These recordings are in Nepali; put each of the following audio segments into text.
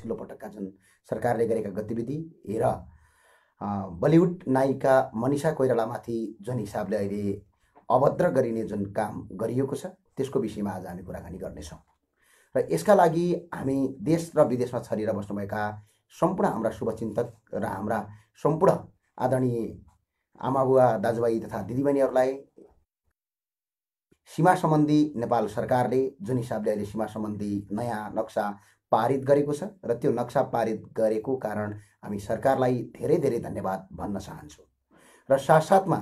पछिल्लो पटकका जुन सरकारले गरेका गतिविधि र बलिउड नायिका मनिषा कोइरालामाथि जुन हिसाबले अहिले अभद्र गरिने जुन काम गरिएको छ त्यसको विषयमा आज हामी कुराकानी गर्नेछौँ। र यसका लागि हामी देश र विदेशमा छरिएर बस्नुभएका सम्पूर्ण हाम्रा शुभचिन्तक र हाम्रा सम्पूर्ण आदरणीय आमाबुवा दाजुभाइ तथा दिदीबहिनीहरूलाई सीमा सम्बन्धी नेपाल सरकारले जुन हिसाबले अहिले सीमा सम्बन्धी नयाँ नक्सा पारित गरेको छ र त्यो नक्सा पारित गरेको कारण हामी सरकारलाई धेरै धेरै धन्यवाद भन्न चाहन्छौँ। र साथसाथमा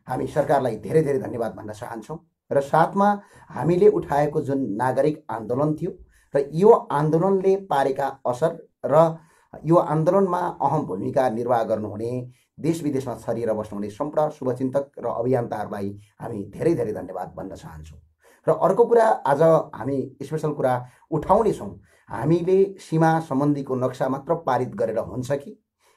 हामी सरकारलाई धेरै धेरै धन्यवाद भन्न चाहन्छौँ। र साथमा हामीले उठाएको जुन नागरिक आन्दोलन थियो र यो आन्दोलनले पारेका असर र यो आन्दोलनमा अहम भूमिका निर्वाह गर्नुहुने देश विदेशमा छरिएर बस्नुहुने सम्पूर्ण शुभचिन्तक र अभियन्ताहरूलाई हामी धेरै धेरै धन्यवाद भन्न चाहन्छौँ। र अर्को कुरा आज हामी स्पेशल कुरा उठाउनेछौँ, हामीले सीमा सम्बन्धीको नक्सा मात्र पारित गरेर हुन्छ कि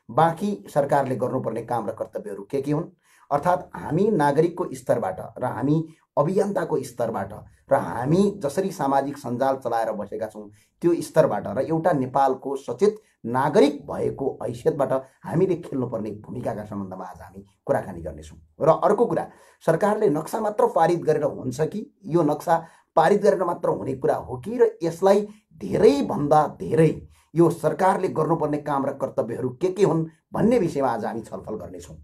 बाँकी सरकारले गर्नुपर्ने काम र कर्तव्यहरू के हुन्, अर्थात् हामी नागरिकको स्तरबाट र हामी अभियन्ताको स्तरबाट र हामी जसरी सामाजिक सञ्जाल चलाएर बसेका छौँ त्यो स्तरबाट र एउटा नेपालको सचेत नागरिक भएको हैसियतबाट हामीले खेल्नुपर्ने भूमिकाका सम्बन्धमा आज हामी कुराकानी गर्नेछौँ। र अर्को कुरा, सरकारले नक्सा मात्र पारित गरेर हुन्छ कि यो नक्सा पारित गरेर मात्र हुने कुरा हो कि र यसलाई धेरैभन्दा धेरै यो सरकारले गर्नुपर्ने काम र कर्तव्यहरू के हुन् भन्ने विषयमा आज हामी छलफल गर्नेछौँ।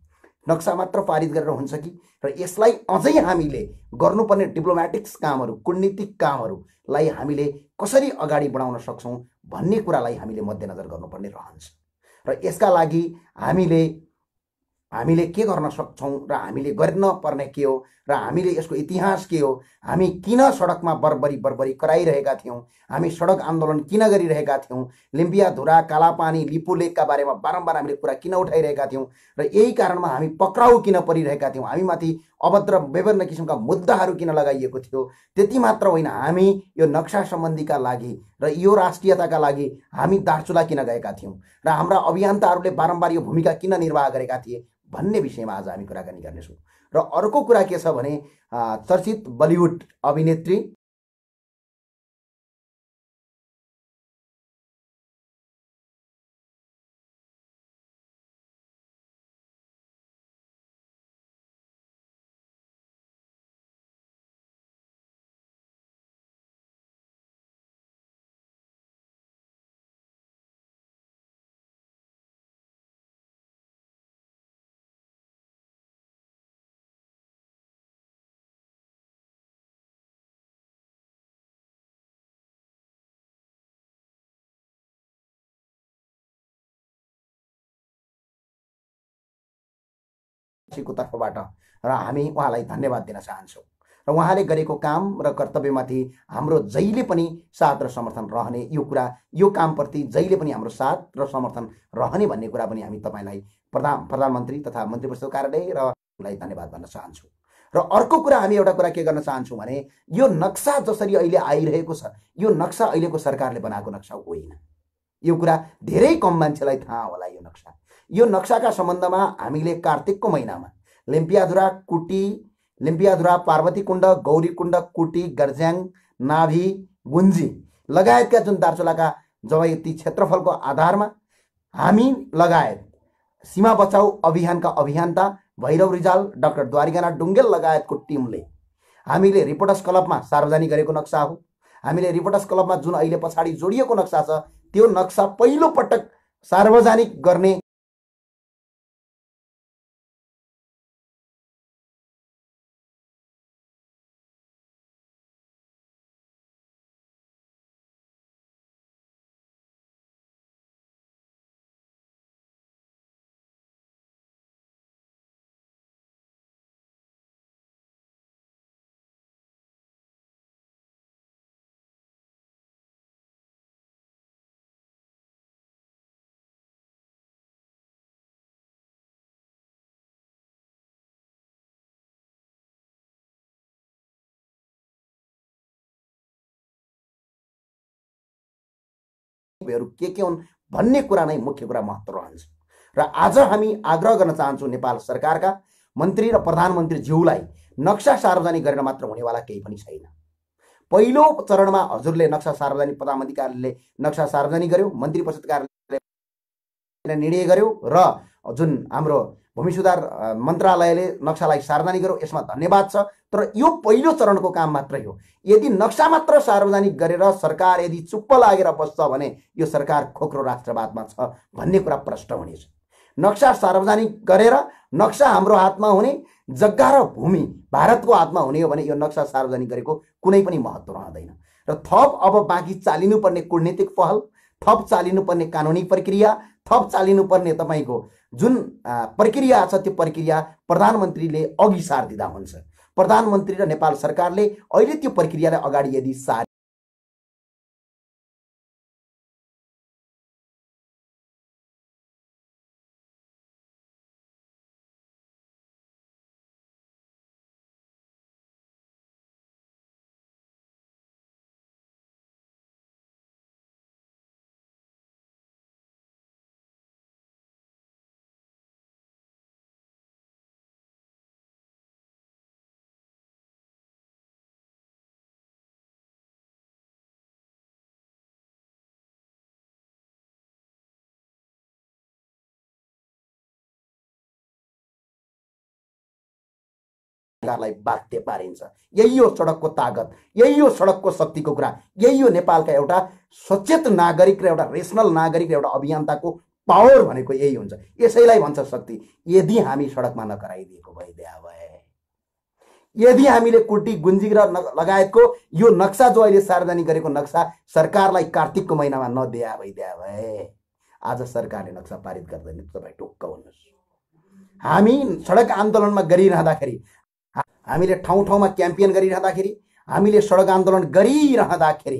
नक्सा मात्र पारित गरेर हुन्छ कि र यसलाई अझै हामीले गर्नुपर्ने डिप्लोमेटिक्स कामहरू, कूटनीतिक कामहरूलाई हामीले कसरी अगाडि बढाउन सक्छौँ भन्ने कुरालाई हामीले मध्यनजर गर्नुपर्ने रहन्छ। र यसका लागि हामीले के गर्न सक्छौँ र हामीले गर्न पर्ने के हो र हामीले यसको इतिहास के हो, हामी किन सडकमा बर्बरी कराइरहेका थियौँ, हामी सडक आन्दोलन किन गरिरहेका थियौँ, लिम्पियाधुरा, कालापानी, लिपु लेकका बारेमा बारम्बार हामीले कुरा किन उठाइरहेका थियौँ र यही कारणमा हामी पक्राउ किन परिरहेका थियौँ, हामीमाथि अभद्र विभिन्न किसिमका मुद्दाहरू किन लगाइएको थियो। त्यति मात्र होइन, हामी यो नक्सा सम्बन्धीका लागि र यो राष्ट्रियताका लागि हामी दार्चुला किन गएका थियौँ र हाम्रा अभियन्ताहरूले बारम्बार यो भूमिका किन निर्वाह गरेका थिए भन्ने विषयमा आज हामी कुराकानी गर्नेछौँ। र अर्को कुरा के छ भने चर्चित बलिउड अभिनेत्री को तर्फबाट र हामी उहाँलाई धन्यवाद दिन चाहन्छौँ। र उहाँले गरेको काम र कर्तव्यमाथि हाम्रो जहिले पनि साथ र समर्थन रहने, यो कामप्रति जहिले पनि हाम्रो साथ र समर्थन रहने भन्ने कुरा पनि हामी तपाईँलाई प्रधानमन्त्री तथा मन्त्री परिषद कार्यालय र धन्यवाद भन्न चाहन्छौँ। र अर्को कुरा हामी एउटा कुरा के गर्न चाहन्छौँ भने यो नक्सा जसरी अहिले आइरहेको छ, यो नक्सा अहिलेको सरकारले बनाएको नक्सा होइन। यो कुरा धेरै कम मान्छेलाई थाहा होला। यो नक्साका सम्बन्धमा हामीले कार्तिकको महिनामा लिम्पियाधुरा, पार्वतीकुण्ड, गौरीकुण्ड, कुटी, गर्ज्याङ, नाभी, गुन्जी लगायतका जुन दार्चुलाका जबयती क्षेत्रफलको आधारमा हामी लगायत सीमा बचाउ अभियानका अभियन्ता भैरव रिजाल, डाक्टर द्वारिकानाथ डुङ्गेल लगायतको टिमले हामीले रिपोर्टर्स क्लबमा सार्वजनिक गरेको नक्सा हो। हामीले रिपोर्टर्स क्लबमा जुन अहिले पछाडि जोडिएको नक्सा छ त्यो नक्सा पहिलो पटक सार्वजनिक गर्ने के हुन् भन्ने कुरा नै मुख्य कुरा महत्त्व रहन्छ। र आज हामी आग्रह गर्न चाहन्छौँ नेपाल सरकारका मन्त्री र प्रधानमन्त्री ज्यूलाई, नक्सा सार्वजनिक गरेर मात्र हुनेवाला केही पनि छैन। पहिलो चरणमा हजुरले नक्सा सार्वजनिक प्रधानमन्त्री कार्यालयले नक्सा सार्वजनिक गर्यो, मन्त्री परिषद कार्यालयले निर्णय गर्यो र जुन हाम्रो भूमि सुधार मन्त्रालयले नक्सालाई सार्वजनिक गर्यो, यसमा धन्यवाद छ। तर यो पहिलो चरणको काम मात्रै हो। यदि नक्सा मात्र सार्वजनिक गरेर सरकार यदि चुप्प लागेर बस्छ भने यो सरकार खोक्रो राष्ट्रवादमा छ भन्ने कुरा प्रष्ट हुनेछ। नक्सा सार्वजनिक गरेर नक्सा हाम्रो हातमा हुने, जग्गा र भूमि भारतको हातमा हुने हो भने यो नक्सा सार्वजनिक गरेको कुनै पनि महत्त्व रहँदैन। र थप अब बाँकी चालिनुपर्ने कूटनीतिक पहल, थप चालिनुपर्ने कानुनी प्रक्रिया, थप चालिनुपर्ने तपाईँको जुन प्रक्रिया छ त्यो प्रक्रिया प्रधानमन्त्रीले अघि सारिदिँदा हुन्छ। प्रधानमन्त्री र नेपाल सरकारले अहिले त्यो प्रक्रियालाई अगाडि यदि सरकारलाई बाध्य पारिन्छ। यही हो सडकको तागत, यही हो सडकको शक्तिको कुरा, यही हो नेपालका एउटा सचेत नागरिक र एउटा रेसनल नागरिक र एउटा अभियन्ताको पावर भनेको यही हुन्छ। यसैलाई भन्छ शक्ति। यदि हामी सडकमा नकराइदिएको भए दिया भए, यदि हामीले कुटी गुन्जी र लगायतको यो नक्सा जो अहिले सार्वजनिक गरेको नक्सा सरकारलाई कार्तिकको महिनामा नदिया भइदिया भए आज सरकारले नक्सा पारित गर्दैन। तपाईँ टुक्क हुनुहोस्। हामी सडक आन्दोलनमा गरिरहँदाखेरि, हामीले ठाउँ ठाउँमा क्याम्पेन गरिरहँदाखेरि, हामीले सडक आन्दोलन गरिरहँदाखेरि,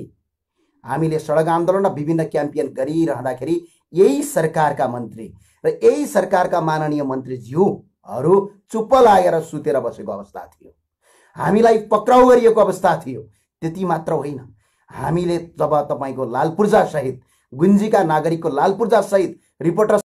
हामीले सडक आन्दोलन र विभिन्न क्याम्पेन गरिरहँदाखेरि यही सरकारका मन्त्री र यही सरकारका माननीय मन्त्रीज्यूहरू चुप्प लागेर सुतेर बसेको अवस्था थियो। हामीलाई पक्राउ गरिएको अवस्था थियो। त्यति मात्र होइन, हामीले जब तपाईँको लालपूर्जा सहित गुन्जीका नागरिकको लालपूर्जा सहित रिपोर्टर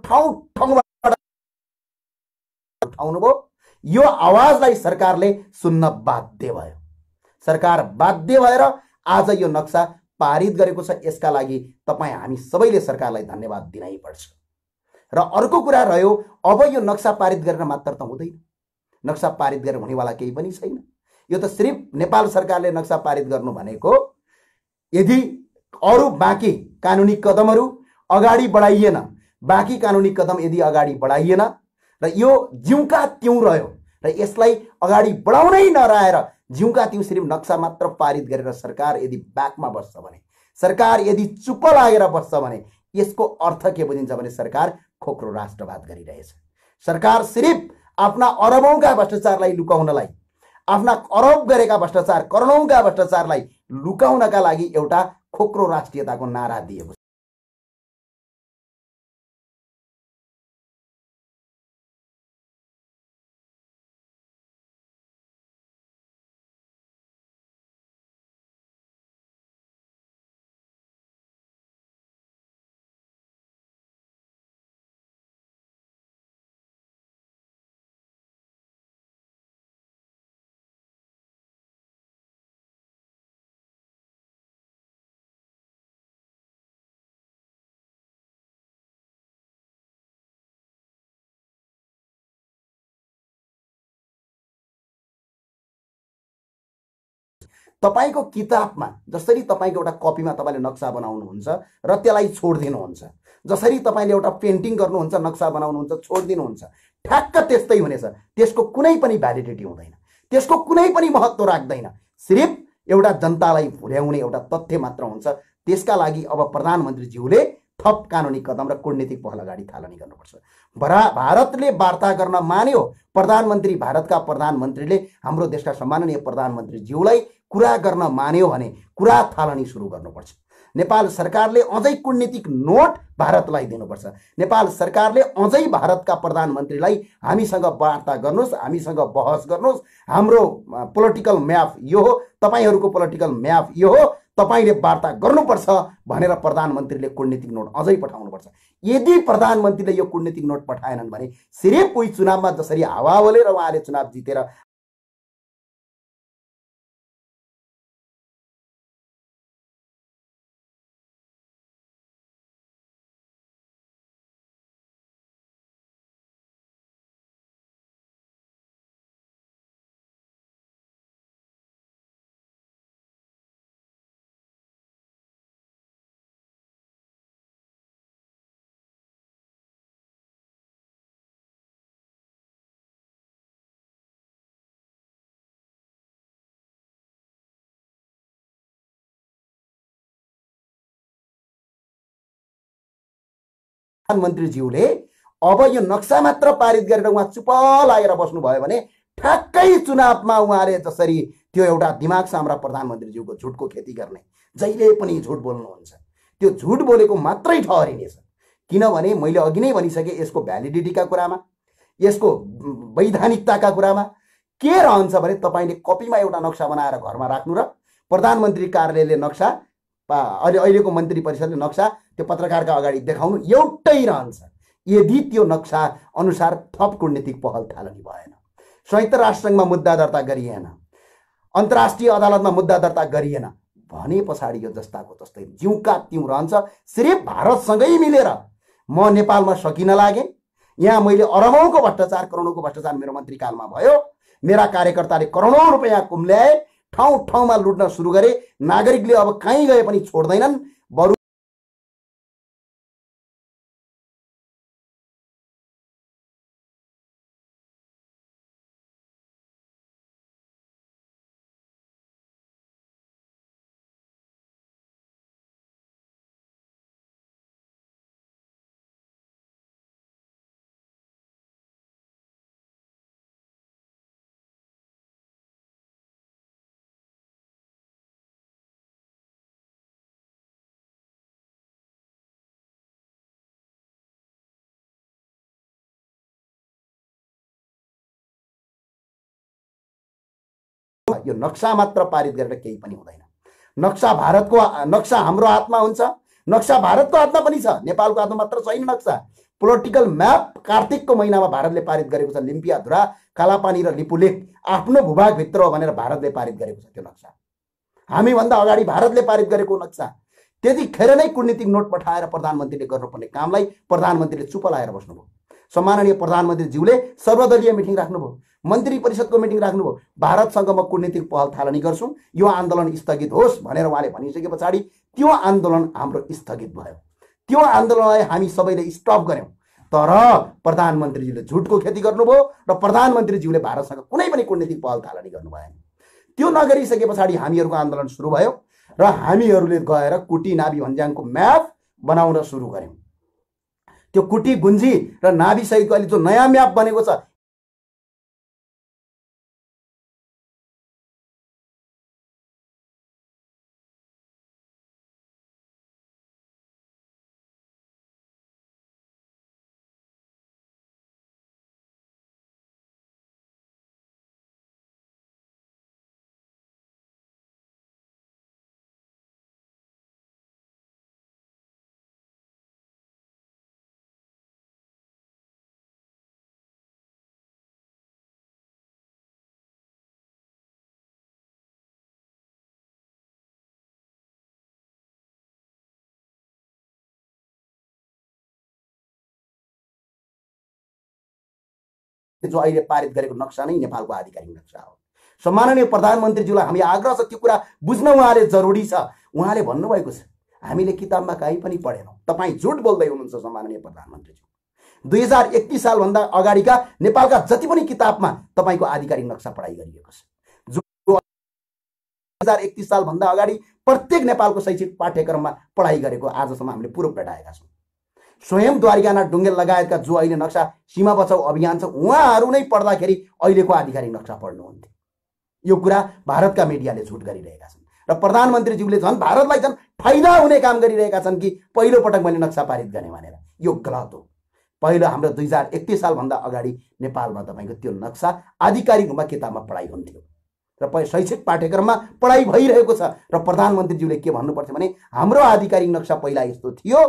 ठाउँ ठाउँबाट उठाउनुभयो। यो आवाजलाई सरकारले सुन्न बाध्य भयो। सरकार बाध्य भएर आज यो नक्सा पारित गरेको छ। यसका लागि तपाईँ हामी सबैले सरकारलाई धन्यवाद दिनै पर्छ। र अर्को कुरा रह्यो, अब यो नक्सा पारित गरेर मात्र त हुँदैन। नक्सा पारित गरेर हुनेवाला केही पनि छैन। यो त सिर्फ नेपाल सरकारले नक्सा पारित गर्नु भनेको यदि अरू बाँकी कानुनी कदमहरू अगाडि बढाइएन, बाँकी कानुनी कदम यदि अगाडि बढाइएन र यो जिउका त्यों रह्यो र यसलाई अगाडि बढाउनै नरहेर जिउका त्यों सिर्फ नक्सा मात्र पारित गरेर सरकार यदि ब्याकमा बस्छ भने, सरकार यदि चुप्प लागेर बस्छ भने यसको अर्थ के बुझिन्छ भने सरकार खोक्रो राष्ट्रवाद गरिरहेछ। सरकार सिर्फ आफ्ना अरबौंका भ्रष्टाचारलाई लुकाउनलाई, आफ्ना अरब गरेका भ्रष्टाचार, करोडौंका भ्रष्टाचारलाई लुकाउनका लागि एउटा खोक्रो राष्ट्रियताको नारा दिएको छ। तपाईको किताबमा जसरी तपाईको एउटा कपीमा तपाईले नक्सा बनाउनुहुन्छ र त्यसलाई छोड्दिनुहुन्छ, जसरी तपाईले एउटा पेन्टिङ गर्नुहुन्छ, नक्सा बनाउनुहुन्छ, छोड्दिनुहुन्छ, ठ्याक्क त्यस्तै हुनेछ। त्यसको कुनै पनि भ्यालिडिटी हुँदैन, त्यसको कुनै पनि महत्त्व राख्दैन। सिर्फ एउटा जनतालाई भुल्याउने एउटा तथ्य मात्र हुन्छ। त्यसका लागि अब प्रधानमन्त्रीज्यूले थप कानुनी कदम र कूटनीतिक पहल अगाडि थालनी गर्नुपर्छ। भारतले वार्ता गर्न मान्यो, भारतका प्रधानमन्त्रीले हाम्रो देशका सम्माननीय प्रधानमन्त्रीज्यूलाई कुरा गर्न मान्यो भने कुरा थालनी सुरु गर्नुपर्छ। नेपाल सरकारले अझै कूटनीतिक नोट भारतलाई दिनुपर्छ। नेपाल सरकारले अझै भारतका प्रधानमन्त्रीलाई हामीसँग वार्ता गर्नुहोस्, हामीसँग बहस गर्नुहोस्, हाम्रो पोलिटिकल म्याप यो हो, तपाईहरूको पोलिटिकल म्याप यो हो, तपाईले वार्ता गर्नुपर्छ भनेर प्रधानमन्त्रीले कूटनीतिक नोट अझै पठाउनुपर्छ। यदि प्रधानमन्त्रीले यो कूटनीतिक नोट पठाएनन् भने सिर्फ कोही चुनावमा जसरी हावा बोलेर उहाँले चुनाव जितेर प्रधानमन्त्रीज्यूले अब यो नक्सा मात्र पारित गरेर उहाँ चुप लागेर बस्नुभयो भने ठ्याक्कै चुनावमा उहाँले जसरी त्यो एउटा दिमाग साम्रा प्रधानमन्त्रीज्यूको झुटको खेती गर्ने, जहिले पनि झुट बोल्नुहुन्छ, त्यो झुट बोलेको मात्रै ठहरिनेछ। किनभने मैले अघि नै भनिसकेँ, यसको भ्यालिडिटीका कुरामा, यसको वैधानिकताका कुरामा के रहन्छ भने तपाईँले कपीमा एउटा नक्सा बनाएर घरमा राख्नु र प्रधानमन्त्री कार्यालयले नक्सा, अहिलेको मन्त्री परिषदले नक्सा त्यो पत्रकारका अगाडि देखाउनु एउटै रहन्छ। यदि त्यो नक्सा अनुसार थप कूटनीतिक पहल थालनी भएन, संयुक्त राष्ट्रसङ्घमा मुद्दा दर्ता गरिएन, अन्तर्राष्ट्रिय अदालतमा मुद्दा दर्ता गरिएन भने पछाडि यो जस्ताको जस्तै जिउका तिउँ रहन्छ। सिर्फ भारतसँगै मिलेर म नेपालमा सकिन लागेँ, यहाँ मैले अरबौँको भ्रष्टाचार, करोडौँको भ्रष्टाचार मेरो मन्त्रीकालमा भयो, मेरा कार्यकर्ताले करोडौँ रुपियाँ कुम्ल्याए, ठाउँ ठाउँमा लुट्न सुरु गरे, नागरिकले अब कहीँ गए पनि छोड्दैनन्, बरु यो नक्सा मात्र पारित गरेर केही पनि हुँदैन। नक्सा भारतको, नक्सा हाम्रो हातमा हुन्छ, नक्सा भारतको हातमा पनि छ, नेपालको हातमा मात्र छैन नक्सा। पोलिटिकल म्याप कार्तिकको महिनामा भारतले पारित गरेको छ। लिम्पियाधुरा, कालापानी र लिपुलेख आफ्नो भूभागभित्र हो भनेर भारतले पारित गरेको छ त्यो नक्सा। हामीभन्दा अगाडि भारतले पारित गरेको नक्सा। त्यतिखेर नै कूटनीतिक नोट पठाएर प्रधानमन्त्रीले गर्नुपर्ने कामलाई प्रधानमन्त्रीले चुप लाएर बस्नुभयो। सम्माननीय प्रधानमन्त्रीज्यूले सर्वदलीय मिटिङ राख्नुभयो, मन्त्री परिषदको मिटिङ राख्नुभयो, भारतसँग म कूटनीतिक पहल थालनी गर्छु, यो आन्दोलन स्थगित होस् भनेर उहाँले भनिसके पछाडि त्यो आन्दोलन हाम्रो स्थगित भयो। त्यो आन्दोलनलाई हामी सबैले स्टप गर्यौँ। तर प्रधानमन्त्रीज्यूले झुटको खेती गर्नुभयो र प्रधानमन्त्रीज्यूले भारतसँग कुनै पनि कूटनीतिक पहल थालनी गर्नु भएन। त्यो नगरिसके पछाडि हामीहरूको आन्दोलन सुरु भयो र हामीहरूले गएर कुटी नाभी भन्ज्याङको म्याप बनाउन सुरु गर्यौँ। त्यो कुटी गुन्जी र नाभी सहितको अहिले जो नयाँ म्याप बनेको छ, जो अहिले पारित गरेको नक्सा नै नेपालको आधिकारिक नक्सा हो। सम्माननीय प्रधानमन्त्रीज्यूलाई हामी आग्रह छ, त्यो कुरा बुझ्न उहाँले जरुरी छ। उहाँले भन्नुभएको छ, हामीले किताबमा कहीँ पनि पढेनौँ, तपाईँ झुट बोल्दै हुनुहुन्छ सम्माननीय प्रधानमन्त्रीज्यू। 2031 सालभन्दा अगाडिका नेपालका जति पनि किताबमा तपाईँको आधिकारिक नक्सा पढाइ गरिएको छ। 2031 सालभन्दा अगाडि प्रत्येक नेपालको शैक्षिक पाठ्यक्रममा पढाइ गरेको आजसम्म हामीले प्रुफ भेटाएका छौँ। स्वयं द्वारिकानाथ ढुङ्गेल लगायतका जो अहिले नक्सा सीमा बचाउ अभियान छ उहाँहरू नै पढ्दाखेरि अहिलेको आधिकारिक नक्सा पढ्नुहुन्थ्यो। यो कुरा भारतका मिडियाले झुट गरिरहेका छन् र प्रधानमन्त्रीज्यूले झन् भारतलाई झन् फाइदा हुने काम गरिरहेका छन् कि पहिलो पटक मैले नक्सा पारित गर्ने भनेर। यो गलत हो। पहिलो हाम्रो 2031 सालभन्दा अगाडि नेपालमा तपाईँको त्यो नक्सा आधिकारिक रूपमा किताबमा पढाइ हुन्थ्यो र शैक्षिक पाठ्यक्रममा पढाइ भइरहेको छ र प्रधानमन्त्रीज्यूले के भन्नुपर्छ भने हाम्रो आधिकारिक नक्सा पहिला यस्तो थियो,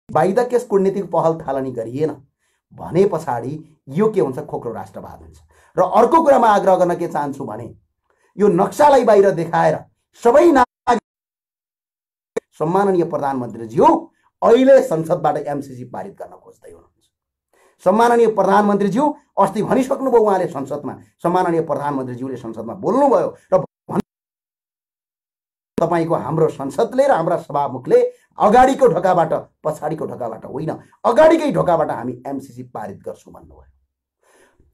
बाइ द केस कूटनीतिक पहल थालनी गरिएन भने पछाडि यो के हुन्छ, खोक्रो राष्ट्रवाद हुन्छ। र अर्को कुरामा आग्रह गर्न के चाहन्छु भने यो नक्सालाई बाहिर देखाएर सबै सम्माननीय प्रधानमन्त्रीज्यू अहिले संसदबाट एमसीसी पारित गर्न खोज्दै हुनुहुन्छ। सम्माननीय प्रधानमन्त्रीज्यू अस्ति भनिसक्नुभयो उहाँले संसदमा, सम्माननीय प्रधानमन्त्रीज्यूले संसदमा बोल्नुभयो र तपाईको हाम्रो संसदले र हाम्रा सभामुखले अगाडिको ढोकाबाट पछाडिको ढोकाबाट होइन, अगाडिकै ढोकाबाट हामी एमसीसी पारित गर्छौँ भन्नुभयो।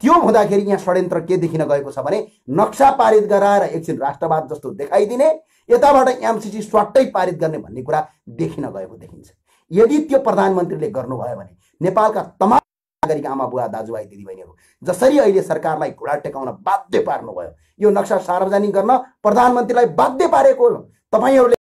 त्यो हुँदाखेरि यहाँ षड्यन्त्र के देखिन गएको छ भने नक्सा पारित गराएर एकछिन राष्ट्रवाद जस्तो देखाइदिने, यताबाट एमसीसी स्वाट्टै पारित गर्ने भन्ने कुरा देखिन गएको देखिन्छ। यदि त्यो प्रधानमन्त्रीले गर्नुभयो भने नेपालका तमाम नागरिक आमा बुवा दाजुभाइ दिदीबहिनीहरू जसरी अहिले सरकारलाई घुँडा टेकाउन बाध्य पार्नुभयो, यो नक्सा सार्वजनिक गर्न प्रधानमन्त्रीलाई बाध्य पारेको तपाईहरूले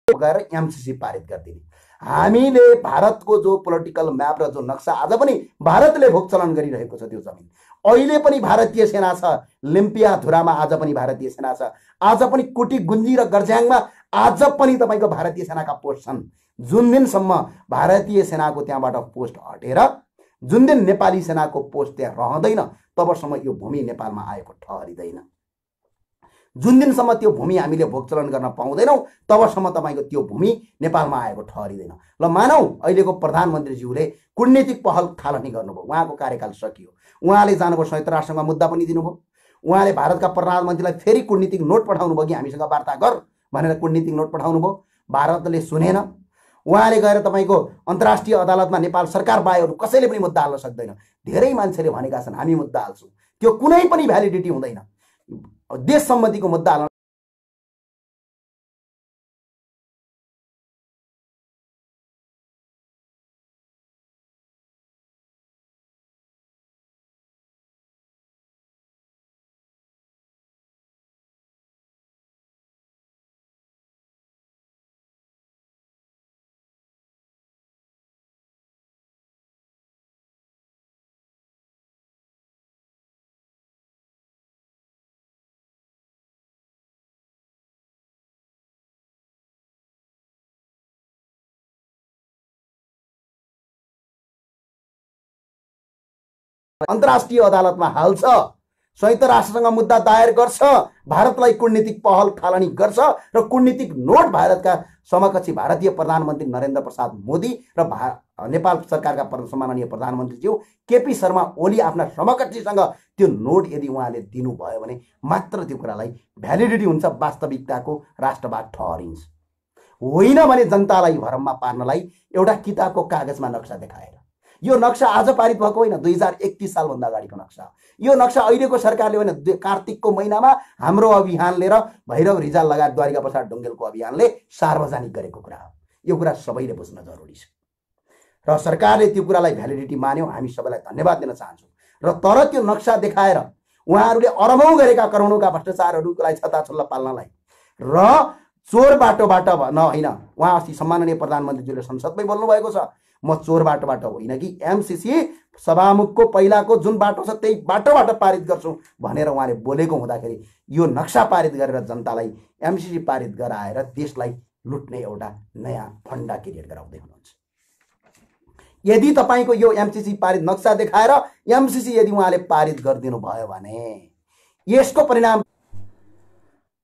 गएर एमसीसी पारित गरिदिने। हामीले भारतको जो पोलिटिकल म्याप र जो नक्सा आज पनि भारतले भोगचलन गरिरहेको छ, त्यो जमिन अहिले पनि भारतीय सेना छ। लिम्पियाधुरामा आज पनि भारतीय सेना छ। आज पनि कुटी गुन्जी र गर्ज्याङमा आज पनि तपाईँको भारतीय सेनाका पोस्ट छन्। जुन दिनसम्म भारतीय सेनाको त्यहाँबाट पोस्ट हटेर जुन दिन नेपाली सेनाको पोस्ट त्यहाँ रहँदैन तबसम्म यो भूमि नेपालमा आएको ठहरिँदैन। जुन दिनसम्म त्यो भूमि हामीले भोगचलन गर्न पाउँदैनौँ तबसम्म तपाईँको त्यो भूमि नेपालमा आएको ठहरिँदैन। ल मानौ अहिलेको प्रधानमन्त्रीज्यूले कूटनीतिक पहल थालनी गर्नुभयो, उहाँको कार्यकाल सकियो, उहाँले जानुभयो संयुक्त राष्ट्रसङ्घमा मुद्दा पनि दिनुभयो, उहाँले भारतका प्रधानमन्त्रीलाई फेरि कूटनीतिक नोट पठाउनु भयो कि हामीसँग वार्ता गर भनेर कूटनीतिक नोट पठाउनु भयो। भारतले सुनेन। उहाँले गएर तपाईँको अन्तर्राष्ट्रिय अदालतमा नेपाल सरकार बाहेक कसैले पनि मुद्दा हाल्न सक्दैन। धेरै मान्छेले भनेका छन् हामी मुद्दा हाल्छौँ, त्यो कुनै पनि भ्यालिडिटी हुँदैन। देश सम्बन्धीको मुद्दा हाल्न अन्तर्राष्ट्रिय अदालतमा हाल्छ, संयुक्त राष्ट्रसँग मुद्दा दायर गर्छ, भारतलाई कूटनीतिक पहल थालनी गर्छ र कूटनीतिक नोट भारतका समकक्षी भारतीय प्रधानमन्त्री नरेन्द्र प्रसाद मोदी र नेपाल सरकारका सम्माननीय प्रधानमन्त्रीज्यू केपी शर्मा ओली आफ्ना समकक्षीसँग त्यो नोट यदि उहाँले दिनुभयो भने मात्र त्यो कुरालाई भ्यालिडिटी हुन्छ, वास्तविकताको राष्ट्रवाद ठहरिन्छ। होइन भने जनतालाई भरममा पार्नलाई एउटा किताबको कागजमा नक्सा देखाएर। यो नक्सा आज पारित भएको होइन, 2031 सालभन्दा अगाडिको नक्सा हो। यो नक्सा अहिलेको सरकारले होइन, कार्तिकको महिनामा हाम्रो अभियानले र भैरव रिजाल लगायत द्वारिका प्रसाद ढुङ्गेलको अभियानले सार्वजनिक गरेको कुरा हो। यो कुरा सबैले बुझ्न जरुरी छ र सरकारले त्यो कुरालाई भ्यालिडिटी मान्यो। हामी सबैलाई धन्यवाद दिन चाहन्छौँ। र तर त्यो नक्सा देखाएर उहाँहरूले अरबौं गरेका करोडौँका भ्रष्टाचारहरूलाई छताछुल्ला पाल्नलाई र चोर बाटोबाट न होइन, उहाँ अस्ति सम्माननीय प्रधानमन्त्रीज्यूले संसदमै बोल्नु भएको छ, म चोर बाटोबाट होइन कि एमसीसी सभामुखको पहिलाको जुन बाटो छ त्यही बाटोबाट पारित गर्छु भनेर उहाँले बोलेको हुँदाखेरि यो नक्सा पारित गरेर जनतालाई एमसीसी पारित गराएर देशलाई लुट्ने एउटा नयाँ फन्डा क्रिएट गराउँदै हुनुहुन्छ। यदि तपाईको यो एमसीसी पारित नक्सा देखाएर एमसीसी यदि उहाँले पारित गरिदिनु भयो भने यसको परिणाम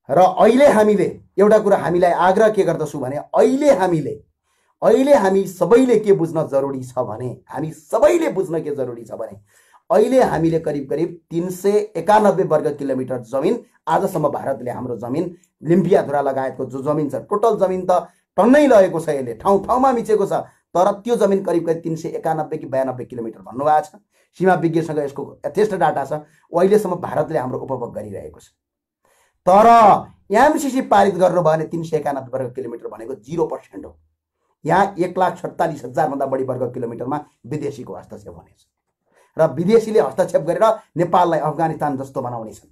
र अहिले हामीले एउटा कुरा हामीलाई आग्रह के गर्दछु भने अहिले हामी सबैले के बुझ्न जरुरी छ भने अहिले हामीले करिब 391 वर्ग किलोमिटर जमिन आजसम्म भारतले हाम्रो जमिन लिम्पियाधुरा लगायतको जो जमिन छ टोटल जमिन त टन्नै लगेको छ, यसले ठाउँ ठाउँमा मिचेको छ, तर त्यो जमिन करिब 391 कि 92 किलोमिटर भन्नुभएको छ। सीमा विज्ञसँग यसको यथेष्ट डाटा छ। अहिलेसम्म भारतले हाम्रो उपभोग गरिरहेको छ। तर एमसीसी पारित गर्नु भयो भने 391 वर्ग किलोमिटर भनेको 0% हो। यहाँ 1,47,000 भन्दा बढी वर्ग किलोमिटरमा विदेशीको हस्तक्षेप हुनेछ र विदेशीले हस्तक्षेप गरेर नेपाललाई अफगानिस्तान जस्तो बनाउनेछन्,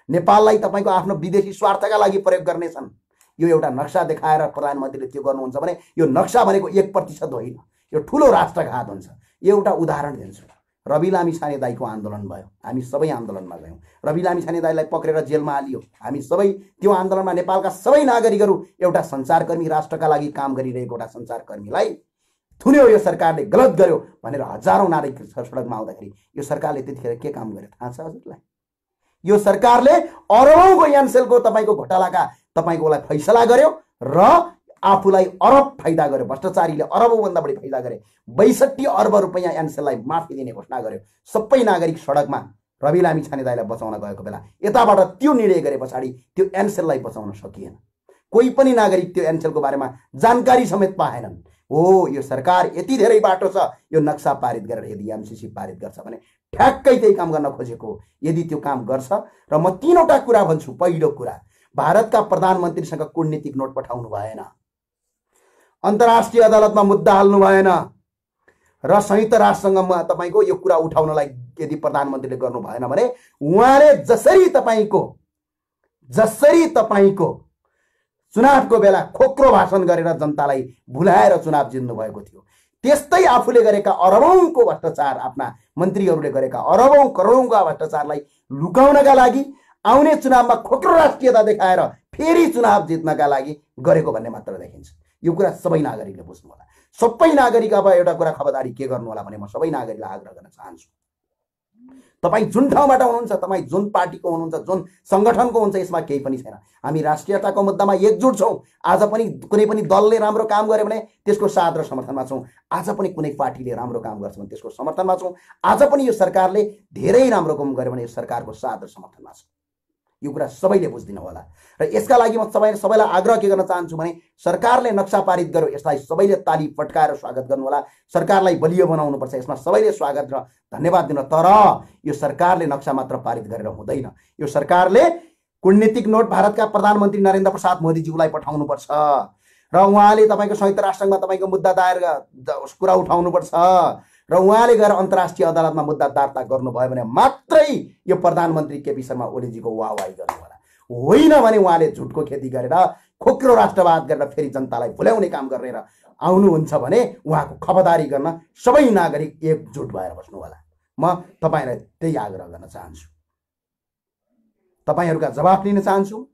नेपाललाई तपाईको आफ्नो विदेशी स्वार्थका लागि प्रयोग गर्नेछन्। यो एउटा नक्सा देखाएर प्रधानमन्त्रीले त्यो गर्नुहुन्छ भने यो नक्सा भनेको 1% होइन, यो ठुलो राष्ट्रघात हुन्छ। एउटा उदाहरण दिन्छु। रवि लामिछाने दाईको आन्दोलन भयो, हामी सबै आन्दोलनमा गयौँ। रवि लामिछाने दाईलाई पक्रेर जेलमा हालियो। हामी सबै त्यो आन्दोलनमा नेपालका सबै नागरिकहरू एउटा सञ्चारकर्मी, राष्ट्रका लागि काम गरिरहेको एउटा सञ्चारकर्मीलाई थुन्यो यो सरकारले, गलत गर्यो भनेर हजारौं नागरिक सडकमा आउँदाखेरि यो सरकारले त्यतिखेर के काम गर्यो थाहा छ हजुरलाई? यो सरकारले अरबौंको एनसेलको तपाईको घोटालाका तपाईकोलाई फैसला गर्यो र आफूलाई अरब फाइदा गर्यो। भ्रष्टाचारीले अरबौं भन्दा बढी फाइदा गरे। 62 अर्ब रुपैयाँ एनसेललाई माफी दिने घोषणा गर्यो। सबै नागरिक सडकमा रवि लामिछाने दाईलाई बचाउन गएको बेला यताबाट त्यो निर्णय गरे पछाडि त्यो एनसेललाई बचाउन सकिएन। कोही पनि नागरिक त्यो एनसेलको बारेमा जानकारी समेत पाएनन्। हो, यो सरकार यति धेरै बाटो छ, यो नक्सा पारित गरेर यदि एमसीसी पारित गर्छ भने ठ्याक्कै त्यही काम गर्न खोजेको। यदि त्यो काम गर्छ र म 3वटा कुरा भन्छु। पहिलो कुरा, भारतका प्रधानमन्त्रीसँग कूटनीतिक नोट पठाउनु भएन, अन्तर्राष्ट्रिय अदालतमा मुद्दा हाल्नु भएन र संयुक्त राष्ट्रसँग तपाईको यो कुरा उठाउनलाई यदि प्रधानमन्त्रीले गर्नु भएन भने उहाँले जसरी तपाईको चुनावको बेला खोक्रो भाषण गरेर जनतालाई भुलाएर चुनाव जित्नु भएको थियो, त्यस्तै आफूले गरेका अरबौंको भ्रष्टाचार, आफ्ना मन्त्रीहरूले गरेका अरबौं करोडौंका भ्रष्टाचारलाई लुकाउनका लागि आउने चुनावमा खोक्रो राष्ट्रियता देखाएर फेरि चुनाव जित्नका लागि गरेको भन्ने मात्र देखिन्छ। यो कुरा सबै नागरिकले बुझ्नु होला। सबै नागरिक अब एउटा कुरा खबरदारी के गर्नु होला भने म सबै नागरिकलाई आग्रह गर्न चाहन्छु। तपाई जुन ठाउँबाट हुनुहुन्छ, तपाई जुन पार्टीको हुनुहुन्छ, जुन संगठनको हुन्छ, यसमा केही पनि छैन। हामी राष्ट्रियताको मुद्दामा एकजुट छौं। आज पनि कुनै पनि दलले राम्रो काम गर्यो भने त्यसको साथ र समर्थनमा छौं। आज पनि कुनै पार्टीले राम्रो काम गर्छ भने त्यसको समर्थनमा छौं। आज पनि यो सरकारले धेरै राम्रो काम गर्यो भने यो सरकारको साथ र समर्थनमा छौं। यो कुरा सबैले बुझ्दिनु होला र यसका लागि म सबैलाई आग्रह के गर्न चाहन्छु भने सरकारले नक्सा पारित गर्यो, यसलाई सबैले ताली पटकाएर स्वागत गर्नु होला। सरकारलाई बलियो बनाउनु पर्छ, यसमा सबैले स्वागत र धन्यवाद दिन। तर यो सरकारले नक्सा मात्र पारित गरेर हुँदैन। यो सरकारले कूटनीतिक नोट भारतका प्रधानमन्त्री नरेन्द्र प्रसाद मोदीज्यूलाई पठाउनु पर्छ र उहाँले तपाईको संयुक्त राष्ट्रमा तपाईको मुद्दा दायर कुरा उठाउनु पर्छ र उहाँले गएर अन्तर्राष्ट्रिय अदालतमा मुद्दा दर्ता गर्नुभयो भने मात्रै यो प्रधानमन्त्री केपी शर्मा ओलीजीको वाहवाही गर्नु होला। होइन भने उहाँले झुटको खेती गरेर खोक्रो राष्ट्रवाद गरेर फेरि जनतालाई भुल्याउने काम गरेर आउनुहुन्छ भने उहाँको खबरदारी गर्न सबै नागरिक एकजुट भएर बस्नु होला। म तपाईलाई त्यही आग्रह गर्न चाहन्छु, तपाईहरुका जवाफ लिन चाहन्छु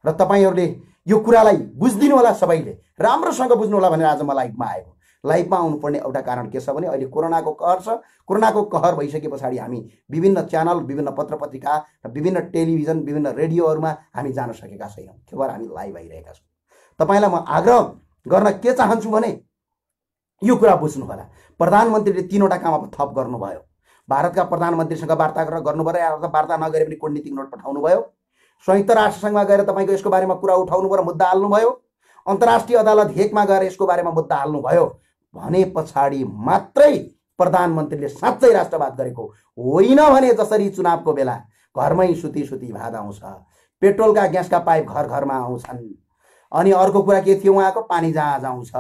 र तपाईहरुले यो कुरालाई बुझ्दिनु होला। सबैले राम्रोसँग बुझ्नु होला भनेर आज म लाइभमा आएको। लाइभमा आउनुपर्ने एउटा कारण के छ भने अहिले कोरोनाको कहर छ। कोरोनाको कहर भइसके पछाडि हामी विभिन्न च्यानल, विभिन्न पत्र पत्रिका र विभिन्न टेलिभिजन, विभिन्न रेडियोहरुमा हामी जान सकेका छैनौं। त्यो भएर हामी लाइभ आइरहेका छौं। तपाईलाई म आग्रह गर्न के चाहन्छु भने यो कुरा बुझ्नु होला। प्रधानमन्त्रीले 3वटा काम अब थप गर्नुभयो। भारतका प्रधानमन्त्रीसँग वार्ता गरेर गर्नुभयो, या वार्ता नगरे पनि कूटनीतिक नोट पठाउनु भयो। संयुक्त राष्ट्रसङ्घमा गएर तपाईको यसको बारेमा कुरा उठाउनु भयो, मुद्दा हाल्नु भयो। अन्तर्राष्ट्रिय अदालत हेगमा गएर यसको बारेमा मुद्दा हाल्नुभयो भने पछाडि मात्रै प्रधानमन्त्रीले साँच्चै राष्ट्रवाद गरेको होइन भने जसरी चुनावको बेला घरमै सुती सुती भात आउँछ, पेट्रोलका ग्यासका पाइप घर घरमा आउँछन्, अनि अर्को कुरा के थियो उहाँको पानी जहाज आउँछ,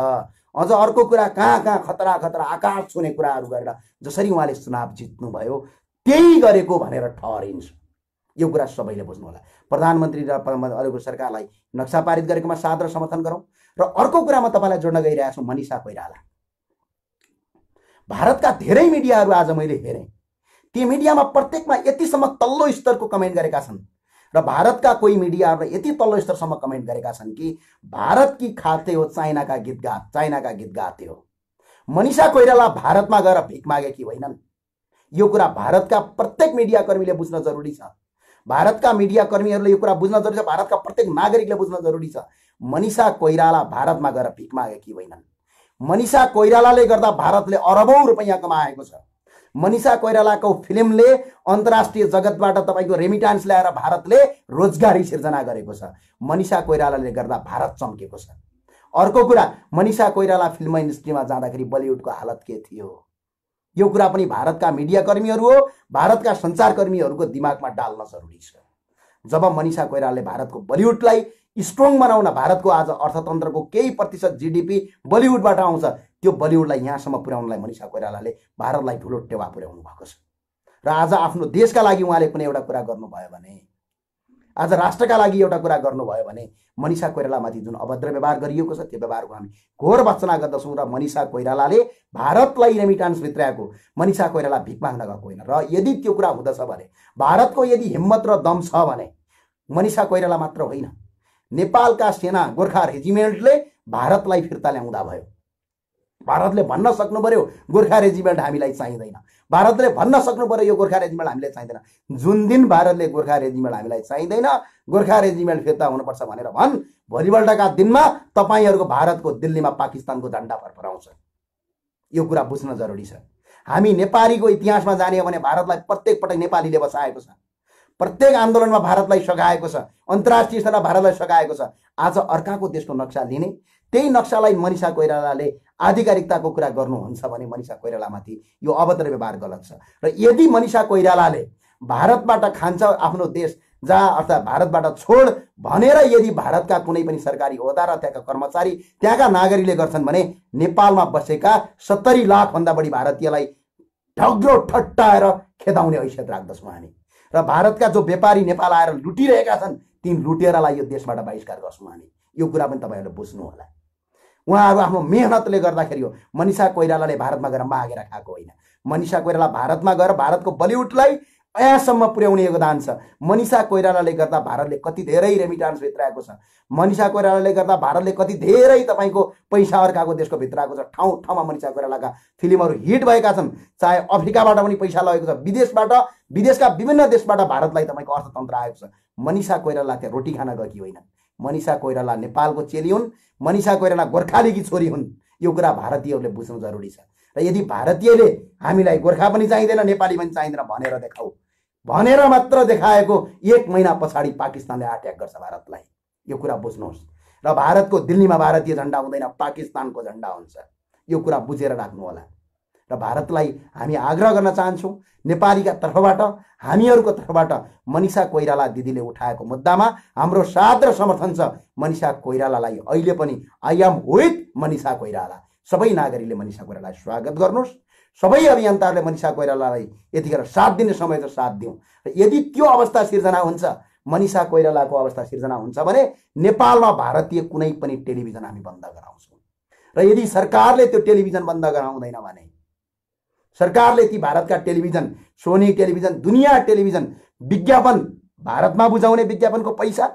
अझ अर्को कुरा कहाँ कहाँ खतरा खतरा आकाश छुने कुराहरू गरेर जसरी उहाँले चुनाव जित्नुभयो त्यही गरेको भनेर ठहरिन्छ। यो कुरा सबैले बुझ्नु होला। प्रधानमन्त्री र अहिलेको सरकारलाई नक्सा पारित गरेकोमा साथ र समर्थन गरौँ। र अर्को कुरा म तपाईँलाई जोड्न गइरहेको छु, मनिषा कोइराला। भारतका धेरै मिडियाहरू आज मैले हेरेँ, ती मिडियामा प्रत्येकमा यतिसम्म तल्लो स्तरको कमेन्ट गरेका छन् र भारतका कोही मिडियाहरूले यति तल्लो स्तरसम्म कमेन्ट गरेका छन् कि भारत की खाते हो चाइनाका गीत गाते हो। मनिषा कोइराला भारतमा गएर भिख मागेकी होइनन्। यो कुरा भारतका प्रत्येक मिडियाकर्मीले बुझ्न जरुरी छ। भारतका मिडियाकर्मीहरूले यो कुरा बुझ्न जरुरी छ। भारतका प्रत्येक नागरिकले बुझ्न जरुरी छ। मनिषा कोइराला भारतमा गएर भिख मागेकी होइनन्। मनिषा कोइरालाले गर्दा भारतले अरबौं रुपैयाँ कमाएको छ। मनिषा कोइरालाको फिल्मले अन्तर्राष्ट्रिय जगतबाट तपाईको रेमिटान्स ल्याएर भारतले रोजगारी सिर्जना गरेको छ। मनिषा कोइरालाले गर्दा भारत चम्केको छ। अर्को कुरा, मनिषा कोइराला फिल्म इन्डस्ट्रीमा जाँदाखेरि बलिउडको हालत के थियो, यो कुरा पनि भारतका मिडियाकर्मीहरू हो, भारतका सञ्चारकर्मीहरूको दिमागमा डाल्न जरुरी छ। जब मनिषा कोइरालाले भारतको बलिउडलाई स्ट्रङ बनाउन, भारतको आज अर्थतन्त्रको केही प्रतिशत जीडीपी बलिउडबाट आउँछ, त्यो बलिउडलाई यहाँसम्म पुर्याउनलाई मनिषा कोइरालाले भारतलाई ठुलो टेवा पुर्याउनु भएको छ। र आज आफ्नो देशका लागि उहाँले कुनै एउटा कुरा गर्नुभयो भने, आज राष्ट्रका लागि एउटा कुरा गर्नुभयो भने मनिषा कोइरालामाथि जुन अभद्र व्यवहार गरिएको छ त्यो व्यवहारको हामी घोर भर्त्सना गर्दछौँ। र मनिषा कोइरालाले भारतलाई रेमिटान्स भित्राएको, मनिषा कोइराला भिख माग्न गएको होइन। र यदि त्यो कुरा हुँदछ भने, भारतको यदि हिम्मत र दम छ भने, मनिषा कोइराला मात्र होइन, नेपालका सेना गोर्खा रेजिमेन्टले भारतलाई फिर्ता ल्याउँदा भयो। भारतले भन्न सक्नु पर्यो गोर्खा रेजिमेन्ट हामीलाई चाहिँदैन। भारतले भन्न सक्नु पर्यो यो गोर्खा रेजिमेन्ट हामीलाई चाहिँदैन। जुन दिन भारतले गोर्खा रेजिमेन्ट हामीलाई चाहिँदैन, गोर्खा रेजिमेन्ट फिर्ता हुनुपर्छ भनेर भन्, भोलिपल्टका दिनमा तपाईहरूको भारतको दिल्लीमा पाकिस्तानको झण्डा फरफराउँछ। यो कुरा बुझ्न जरुरी छ। हामी नेपालीको इतिहासमा जाने हो भने भारतलाई प्रत्येक पटक नेपालीले बसाएको छ। प्रत्येक आन्दोलनमा भारतलाई सघाएको छ। अन्तर्राष्ट्रिय स्तरमा भारतलाई सघाएको छ। आज अर्काको देशको नक्सा लिने, त्यही नक्सालाई मनिषा कोइरालाले आधिकारिकताको कुरा गर्नुहुन्छ भने मनिषा कोइरालामाथि यो अभद्र व्यवहार गलत छ। र यदि मनिषा कोइरालाले भारतबाट खान्छ आफ्नो देश जहाँ, अर्थात् भारतबाट छोड भनेर यदि भारतका कुनै पनि सरकारी ओहदा र त्यहाँका कर्मचारी, त्यहाँका नागरिकले गर्छन् भने नेपालमा बसेका 70 लाखभन्दा बढी भारतीयलाई ढग्रो ठट्टाएर खेदाउने हैसियत राख्दछौँ हामी। र भारतका जो व्यापारी नेपाल आएर लुटिरहेका छन् ती लुटेरालाई यो देशबाट बहिष्कार गर्छौँ हामी। यो कुरा पनि तपाईँहरूले बुझ्नु होला। उहाँहरू आफ्नो मेहनतले गर्दाखेरि हो। मनिषा कोइरालाले भारतमा गएर मागेर खाएको होइन। मनिषा कोइराला भारतमा गएर भारतको बलिउडलाई यहाँसम्म पुर्याउने योगदान छ। मनिषा कोइरालाले गर्दा भारतले कति धेरै रेमिटान्स भित्राएको छ। मनिषा कोइरालाले गर्दा भारतले कति धेरै तपाईँको पैसा अर्काको देशको भित्राएको छ। ठाउँ ठाउँमा मनिषा कोइरालाका फिल्महरू हिट भएका छन्। चाहे अफ्रिकाबाट पनि पैसा लगेको छ, विदेशबाट, विदेशका विभिन्न देशबाट भारतलाई तपाईँको अर्थतन्त्र आएको छ। मनिषा कोइराला त्यहाँ रोटी खान गएकी होइन। मनिषा कोइराला नेपालको चेली हुन्। मनिषा कोइराला गोर्खालीकी छोरी हुन्। यो कुरा भारतीयहरूले बुझ्नु जरुरी छ। र यदि भारतीयले हामीलाई गोर्खा पनि चाहिँदैन, नेपाली पनि चाहिँदैन भनेर देखाऊ, भनेर मात्र देखाएको 1 महिना पछाडि पाकिस्तानले अट्याक गर्छ भारतलाई। यो कुरा बुझ्नुहोस्। र भारतको दिल्लीमा भारतीय झण्डा हुँदैन, पाकिस्तानको झण्डा हुन्छ। यो कुरा बुझेर राख्नु होला। र भारतलाई हामी आग्रह गर्न चाहन्छौँ, नेपालीका तर्फबाट, हामीहरूको तर्फबाट मनिषा कोइराला दिदीले उठाएको मुद्दामा हाम्रो साथ र समर्थन छ। मनिषा कोइरालालाई अहिले पनि I am with Manisha Koirala. सबै नागरिकले मनिषा कोइरालालाई स्वागत गर्नुहोस्। सबै अभियन्ताहरूले मनिषा कोइरालालाई यतिखेर साथ दिने समय त साथ दिउँ। र यदि त्यो अवस्था सिर्जना हुन्छ, मनिषा कोइरालाको अवस्था सिर्जना हुन्छ भने नेपालमा भारतीय कुनै पनि टेलिभिजन हामी बन्द गराउँछौँ। र यदि सरकारले त्यो टेलिभिजन बन्द गराउँदैन भने, सरकारले ती भारतका टेलिभिजन, सोनी टेलिभिजन, दुनिया टेलिभिजन, विज्ञापन भारतमा बुझाउने विज्ञापनको पैसा,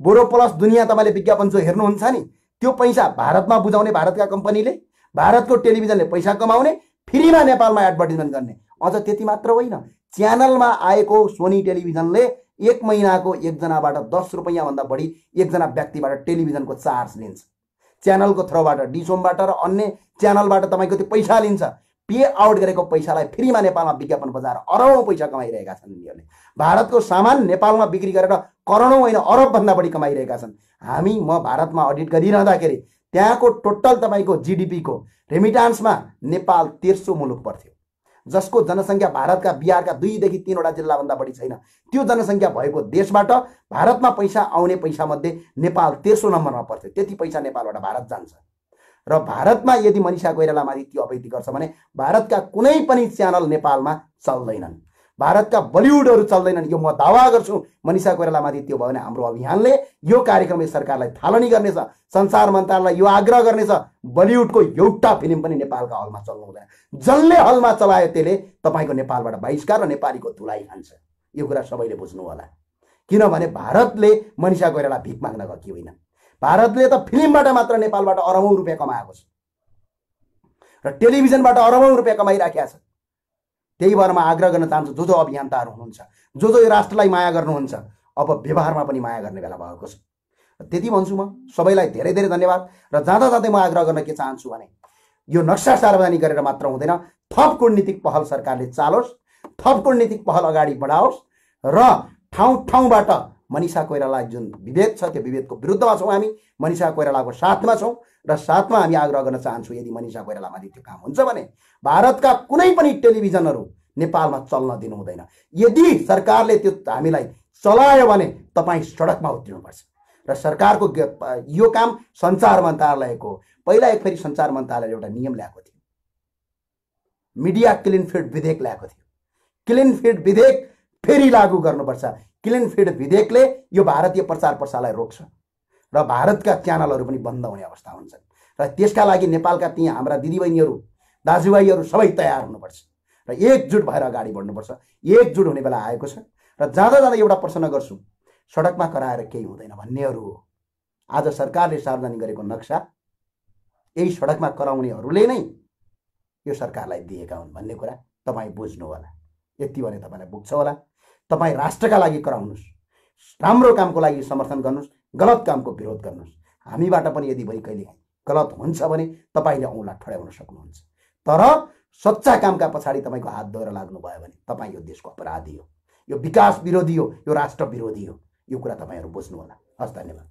बोरो प्लस दुनिया तपाईँले विज्ञापन जो हेर्नुहुन्छ नि, त्यो पैसा भारतमा बुझाउने भारतका कम्पनीले, भारतको टेलिभिजनले पैसा कमाउने, फ्रीमा नेपालमा एडभर्टिजमेन्ट गर्ने। अझ त्यति मात्र होइन, च्यानलमा आएको सोनी टेलिभिजनले 1 महिनाको एकजनाबाट 10 रुपैयाँ भन्दा बढी एकजना व्यक्तिबाट टेलिभिजनको चार्ज लिन्छ। च्यानलको थ्रोबाट, डिसोमबाट र अन्य च्यानलबाट तपाईँको त्यो पैसा लिन्छ। पे आउट गरेको पैसालाई फ्रीमा नेपालमा विज्ञापन बजाएर अरबौं पैसा कमाइरहेका छन् यिनीहरूले। भारतको सामान नेपालमा बिक्री गरेर करोडौं होइन अरबभन्दा बढी कमाइरहेका छन्। म भारतमा अडिट गरिरहँदाखेरि त्यहाँको टोटल तपाईँको जिडिपीको रेमिटान्समा नेपाल तेस्रो मुलुक पर्थ्यो, जसको जनसङ्ख्या भारतका बिहारका 2 देखि 3 जिल्लाभन्दा बढी छैन। त्यो जनसङ्ख्या भएको देशबाट भारतमा पैसा आउने पैसा मध्ये नेपाल तेस्रो नम्बरमा पर्थ्यो। त्यति पैसा नेपालबाट भारत जान्छ। र भारतमा यदि मनिषा कोइरालामाथि त्यो अपैति गर्छ भने भारतका कुनै पनि च्यानल नेपालमा चल्दैनन्, भारतका बलिउडहरू चल्दैनन्। यो म दावा गर्छु। मनिषा कोइरालामाथि त्यो भयो भने हाम्रो अभियानले यो कार्यक्रम सरकारलाई थालनी गर्नेछ, संचार मन्त्रालयलाई यो आग्रह गर्नेछ, बलिउडको एउटा फिल्म पनि नेपालका हलमा चल्नु हुँदैन। जसले हलमा चलायो त्यसले तपाईको नेपालबाट बहिष्कार र नेपालीको धुलाई खान्छ। यो कुरा सबैले बुझ्नु होला। किनभने भारतले मनिषा कोइराला भिख माग्न गएकी होइन। भारतले त फिल्मबाट मात्र नेपालबाट अरबौं रुपियाँ कमाएको छ र टेलिभिजनबाट अरबौं रुपियाँ कमाइराखेको छ। त्यही भएर म आग्रह गर्न चाहन्छु, जो अभियन्ताहरू हुनुहुन्छ, जो यो राष्ट्रलाई माया गर्नुहुन्छ, अब व्यवहारमा पनि माया गर्ने बेला भएको छ। त्यति भन्छु म। सबैलाई धेरै धेरै धन्यवाद। र जाँदा जाँदै म आग्रह गर्न के चाहन्छु भने यो नक्सा सार्वजनिक गरेर मात्र हुँदैन, थप कूटनीतिक पहल सरकारले चालोस्, थप कूटनीतिक पहल अगाडि बढाओस् र ठाउँ ठाउँबाट मनिषा कोइराला जुन विभेद छ त्यो विभेदको विरुद्धमा छौँ हामी, मनिषा कोइरालाको साथमा छौँ। र साथमा हामी आग्रह गर्न चाहन्छु, यदि मनिषा कोइरालामाथि त्यो काम हुन्छ भने भारतका कुनै पनि टेलिभिजनहरू नेपालमा चल्न दिनु हुँदैन। यदि सरकारले त्यो हामीलाई चलायो भने तपाईँ सडकमा उत्रिनुपर्छ। र सरकारको यो काम सञ्चार मन्त्रालयको पहिला एक फेरि सञ्चार मन्त्रालयले एउटा नियम ल्याएको थियो, मिडिया क्लिन फिड विधेयक ल्याएको थियो। क्लिन फिड विधेयक फेरि लागू गर्नुपर्छ। क्लिन फिड विधेयकले यो भारतीय प्रचार प्रसारलाई रोक्छ र भारतका च्यानलहरू पनि बन्द हुने अवस्था हुन्छ। र त्यसका लागि नेपालका ती हाम्रा दिदीबहिनीहरू, दाजुभाइहरू सबै तयार हुनुपर्छ र एकजुट भएर अगाडि बढ्नुपर्छ। एकजुट हुने बेला आएको छ। र जाँदा जाँदा एउटा प्रश्न गर्छु, सडकमा कराएर केही हुँदैन भन्नेहरू हो। आज सरकारले सार्वजनिक गरेको नक्सा यही सडकमा कराउनेहरूले नै यो सरकारलाई दिएका हुन् भन्ने कुरा तपाईँ बुझ्नु होला। यति भने तपाईँलाई पुग्छ होला। तपाईँ राष्ट्रका लागि कराउनुहोस्, राम्रो कामको लागि समर्थन गर्नुहोस्, गलत कामको विरोध गर्नुहोस्। हामीबाट पनि यदि भइ कहिले गलत हुन्छ भने तपाईँले औँला ठड्याउन सक्नुहुन्छ। तर सच्चा कामका पछाडि तपाईँको हात धोएर लाग्नुभयो भने तपाईँ यो देशको अपराधी हो, यो विकास विरोधी हो, यो राष्ट्र विरोधी हो। यो कुरा तपाईँहरू बुझ्नु होला। हस्, धन्यवाद।